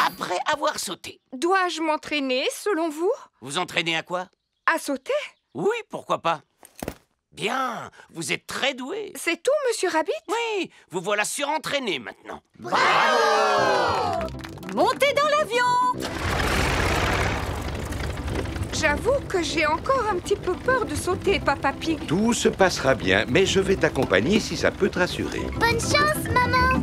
après avoir sauté. Dois-je m'entraîner, selon vous? Vous entraînez à quoi? À sauter? Oui, pourquoi pas. Bien, vous êtes très doué. C'est tout, Monsieur Rabbit? Oui, vous voilà surentraîné maintenant. Bravo! Montez dans l'avion! J'avoue que j'ai encore un petit peu peur de sauter, Papa Pig. Tout se passera bien, mais je vais t'accompagner si ça peut te rassurer. Bonne chance, maman!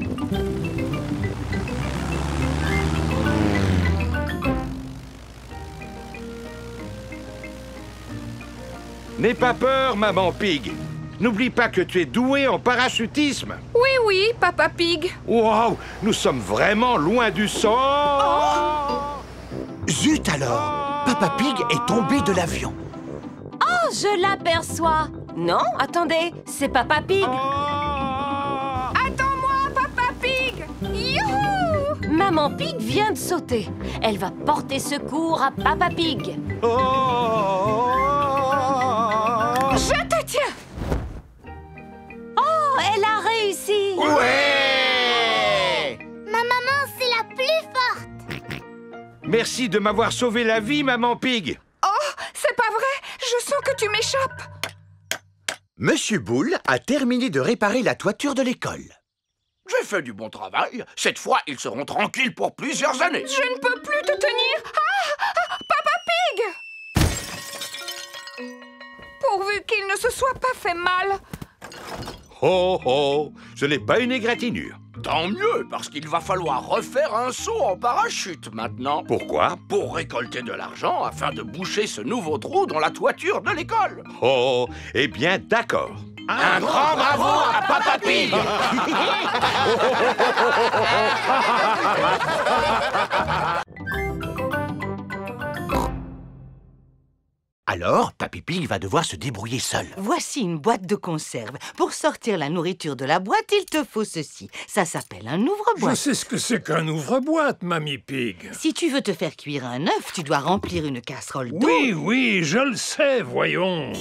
N'aie pas peur, Maman Pig. N'oublie pas que tu es douée en parachutisme. Oui, oui, Papa Pig. Wow, nous sommes vraiment loin du sol. Zut alors! Papa Pig est tombé de l'avion. Oh, je l'aperçois! Non, attendez, c'est Papa Pig. Attends-moi, Papa Pig. Youhou! Maman Pig vient de sauter. Elle va porter secours à Papa Pig. Je te tiens. Oh, elle a réussi! Ouais! Ma maman, c'est la plus forte! Merci de m'avoir sauvé la vie, Maman Pig. Oh, c'est pas vrai. Je sens que tu m'échappes. Monsieur Boule a terminé de réparer la toiture de l'école. J'ai fait du bon travail. Cette fois, ils seront tranquilles pour plusieurs années. Je ne peux plus te tenir. Papa Pig! Pourvu qu'il ne se soit pas fait mal. Oh, oh, ce n'est pas une égratignure. Tant mieux, parce qu'il va falloir refaire un saut en parachute maintenant. Pourquoi? Pour récolter de l'argent afin de boucher ce nouveau trou dans la toiture de l'école. Oh, eh bien, d'accord. Un grand bravo à Papa Pig! Alors, Papy Pig va devoir se débrouiller seul. Voici une boîte de conserve. Pour sortir la nourriture de la boîte, il te faut ceci. Ça s'appelle un Je ouvre-boîte. sais ce que c'est qu'un ouvre-boîte, Mamie Pig. Si tu veux te faire cuire un œuf, tu dois remplir une casserole d'eau. Oui, oui, je le sais, voyons.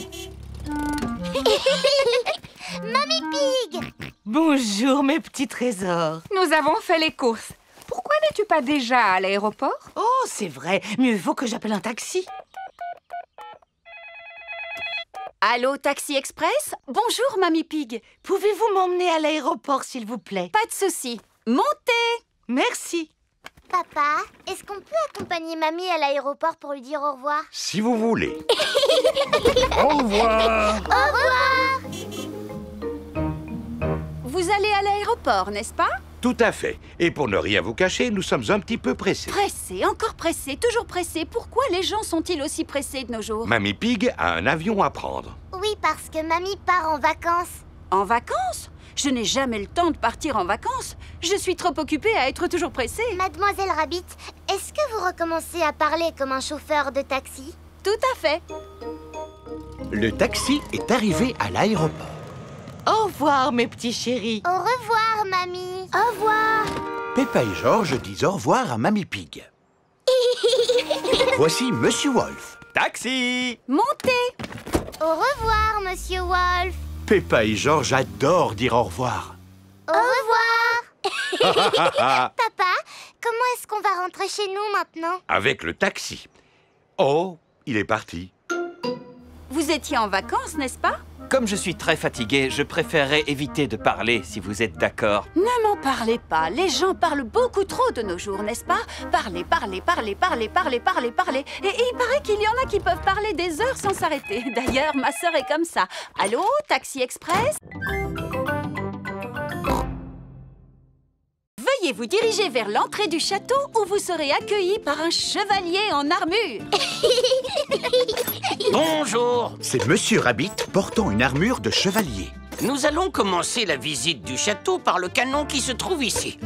Mamie Pig! Bonjour, mes petits trésors. Nous avons fait les courses. Pourquoi n'es-tu pas déjà à l'aéroport? Oh, c'est vrai. Mieux vaut que j'appelle un taxi. Allô, Taxi Express? Bonjour, Mamie Pig. Pouvez-vous m'emmener à l'aéroport, s'il vous plaît? Pas de souci. Montez! Merci. Papa, est-ce qu'on peut accompagner Mamie à l'aéroport pour lui dire au revoir? Si vous voulez. Au revoir. Au revoir! Vous allez à l'aéroport, n'est-ce pas? Tout à fait. Et pour ne rien vous cacher, nous sommes un petit peu pressés. Pressé, encore pressé, toujours pressé. Pourquoi les gens sont-ils aussi pressés de nos jours? Mamie Pig a un avion à prendre. Oui, parce que Mamie part en vacances. En vacances? Je n'ai jamais le temps de partir en vacances. Je suis trop occupée à être toujours pressée. Mademoiselle Rabbit, est-ce que vous recommencez à parler comme un chauffeur de taxi? Tout à fait. Le taxi est arrivé à l'aéroport. Au revoir, mes petits chéris. Au revoir, Mamie. Au revoir. Peppa et George disent au revoir à Mamie Pig. Voici Monsieur Wolf. Taxi! Montez! Au revoir, Monsieur Wolf. Peppa et George adorent dire au revoir. Au revoir. Papa, comment est-ce qu'on va rentrer chez nous maintenant? Avec le taxi. Oh, il est parti. Vous étiez en vacances, n'est-ce pas? Comme je suis très fatigué, je préférerais éviter de parler, si vous êtes d'accord. Ne m'en parlez pas. Les gens parlent beaucoup trop de nos jours, n'est-ce pas? Parlez, parlez, parlez, parlez, parlez, parlez, parlez. Et il paraît qu'il y en a qui peuvent parler des heures sans s'arrêter. D'ailleurs, ma sœur est comme ça. Allô, Taxi Express? Veuillez vous diriger vers l'entrée du château où vous serez accueilli par un chevalier en armure. Bonjour! C'est Monsieur Rabbit portant une armure de chevalier. Nous allons commencer la visite du château par le canon qui se trouve ici.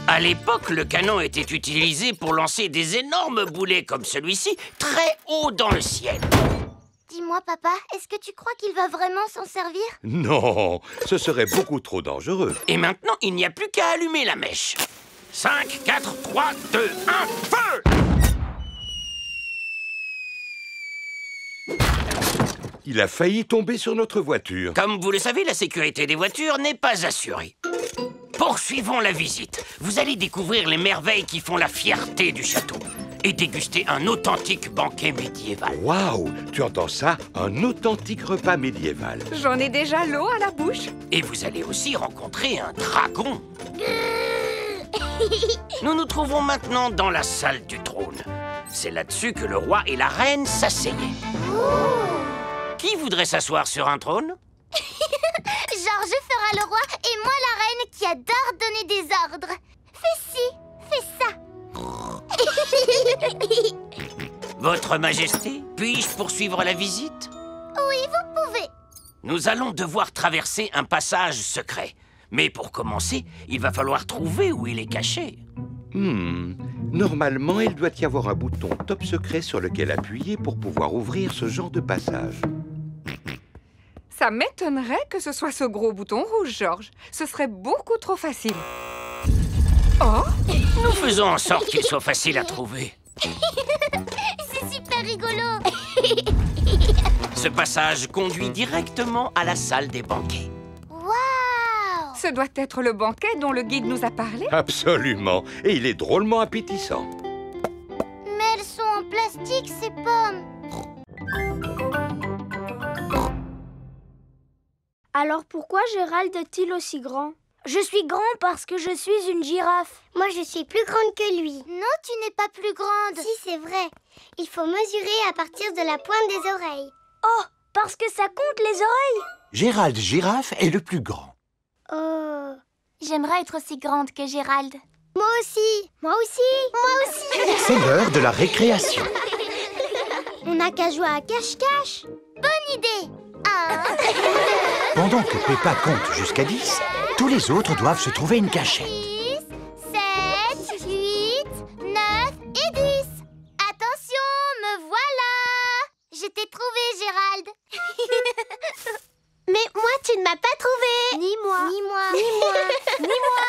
À l'époque, le canon était utilisé pour lancer des énormes boulets comme celui-ci, très haut dans le ciel. Dis-moi, papa, est-ce que tu crois qu'il va vraiment s'en servir? Non, ce serait beaucoup trop dangereux. Et maintenant, il n'y a plus qu'à allumer la mèche. 5, 4, 3, 2, 1, feu! Il a failli tomber sur notre voiture. Comme vous le savez, la sécurité des voitures n'est pas assurée. Poursuivons la visite. Vous allez découvrir les merveilles qui font la fierté du château et déguster un authentique banquet médiéval. Waouh! Tu entends ça? Un authentique repas médiéval. J'en ai déjà l'eau à la bouche. Et vous allez aussi rencontrer un dragon. Nous nous trouvons maintenant dans la salle du trône. C'est là-dessus que le roi et la reine s'asseyaient. Qui voudrait s'asseoir sur un trône? Georges fera le roi et moi la reine qui adore donner des ordres. Fais ci, fais ça. Votre Majesté, puis-je poursuivre la visite? Oui, vous pouvez. Nous allons devoir traverser un passage secret. Mais pour commencer, il va falloir trouver où il est caché. Normalement, il doit y avoir un bouton top secret sur lequel appuyer pour pouvoir ouvrir ce genre de passage. Ça m'étonnerait que ce soit ce gros bouton rouge, Georges. Ce serait beaucoup trop facile. Oh! Nous faisons en sorte qu'il soit facile à trouver. C'est super rigolo. Ce passage conduit directement à la salle des banquets. Waouh! Ce doit être le banquet dont le guide nous a parlé. Absolument. Et il est drôlement appétissant. Mais elles sont en plastique, ces pommes. Alors pourquoi Gérald est-il aussi grand? Je suis grand parce que je suis une girafe. Moi, je suis plus grande que lui. Non, tu n'es pas plus grande. Si, c'est vrai. Il faut mesurer à partir de la pointe des oreilles. Oh, parce que ça compte les oreilles? Gérald Girafe est le plus grand. Oh. J'aimerais être aussi grande que Gérald. Moi aussi. Moi aussi. Moi aussi. C'est l'heure de la récréation. On n'a qu'à jouer à cache-cache. Bonne idée. Pendant que Peppa compte jusqu'à 10, tous les autres doivent se trouver une cachette. 6, 7, 8, 9 et 10. Attention, me voilà. Je t'ai trouvé, Gérald. Mais moi, tu ne m'as pas trouvé. Ni moi. Ni moi. Ni moi. Ni moi.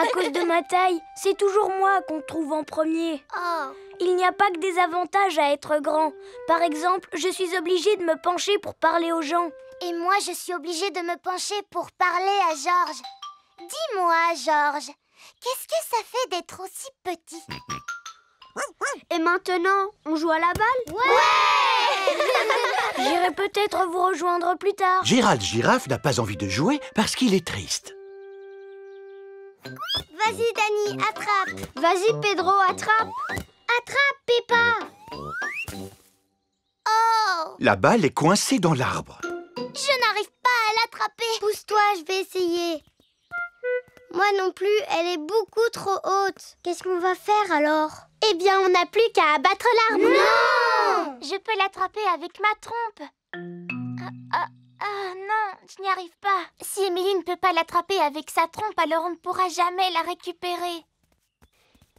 À cause de ma taille, c'est toujours moi qu'on trouve en premier. Oh. Il n'y a pas que des avantages à être grand. Par exemple, je suis obligée de me pencher pour parler aux gens. Et moi, je suis obligée de me pencher pour parler à Georges. Dis-moi, Georges, qu'est-ce que ça fait d'être aussi petit? Et maintenant, on joue à la balle? Ouais. J'irai peut-être vous rejoindre plus tard. Gérald Girafe n'a pas envie de jouer parce qu'il est triste. Vas-y, Dani, attrape. Vas-y, Pedro, attrape. Attrape, Peppa. Oh! La balle est coincée dans l'arbre. Je n'arrive pas à l'attraper. Pousse-toi, je vais essayer. Moi non plus, elle est beaucoup trop haute. Qu'est-ce qu'on va faire alors? Eh bien, on n'a plus qu'à abattre l'arbre. Non! Je peux l'attraper avec ma trompe. Non, je n'y arrive pas. Si Émilie ne peut pas l'attraper avec sa trompe, alors on ne pourra jamais la récupérer.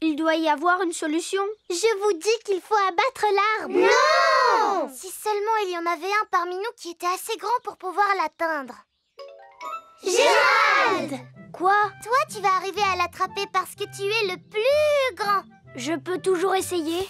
Il doit y avoir une solution. Je vous dis qu'il faut abattre l'arbre. Non! Si seulement il y en avait un parmi nous qui était assez grand pour pouvoir l'atteindre. Gérald! Quoi? Toi, tu vas arriver à l'attraper parce que tu es le plus grand. Je peux toujours essayer.